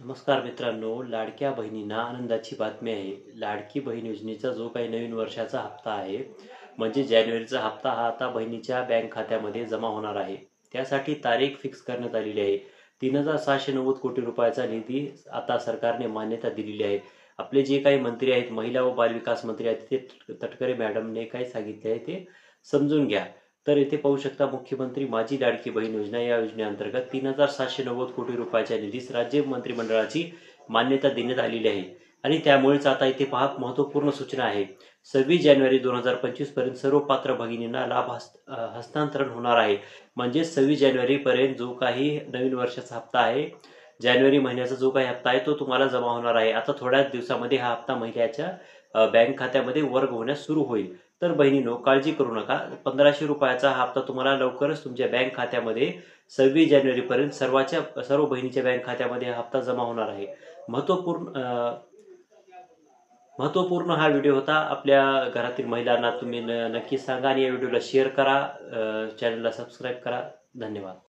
नमस्कार मित्रांनो, लाडक्या बहिणींना आनंदाची बातमी आहे. लाडकी बहीण योजनेचा जो काही नवीन वर्षाचा हप्ता आहे, म्हणजे जानेवारीचा हप्ता हा आता बहिणीच्या बँक खात्यामध्ये जमा होणार आहे. त्यासाठी तारीख फिक्स करण्यात आलेली आहे. 3,690 कोटी रुपयाचा निधी आता सरकारने मान्यता दिलेली आहे. आपले जे काही मंत्री आहेत, महिला व बालविकास मंत्री आहेत, ते तटकरे मॅडमने काय सांगितले आहे ते समजून घ्या. तर इथे पाहू शकता मुख्यमंत्री माझी लाडकी बहीण योजना या योजनेअंतर्गत 3,790 कोटी रुपयाच्या निधीस राज्य मंत्रिमंडळाची मान्यता देण्यात आलेली आहे. आणि त्यामुळेच आता इथे पहा महत्त्वपूर्ण सूचना आहे. 26 जानेवारी 2025 पर्यंत सर्व पात्र भगिनींना लाभ हस्तांतरण होणार आहे. म्हणजे 26 जानेवारीपर्यंत जो काही नवीन वर्षाचा हप्ता आहे, जानेवारी महिन्याचा जो काही हप्ता आहे तो तुम्हाला जमा होणार आहे. आता थोड्याच दिवसामध्ये हा हप्ता महिन्याच्या बँक खात्यामध्ये वर्ग होण्यास सुरू होईल. तर बहिणींनो, काळजी करू नका. 1,500 रुपयाचा हा हप्ता तुम्हाला लवकरच तुमच्या बँक खात्यामध्ये 26 जानेवारीपर्यंत सर्व बहिणीच्या बँक खात्यामध्ये हा हप्ता जमा होणार आहे. महत्त्वपूर्ण महत्त्वपूर्ण हा व्हिडिओ होता. आपल्या घरातील महिलांना तुम्ही नक्की सांगा आणि या व्हिडिओला शेअर करा. चॅनलला सबस्क्राईब करा. धन्यवाद.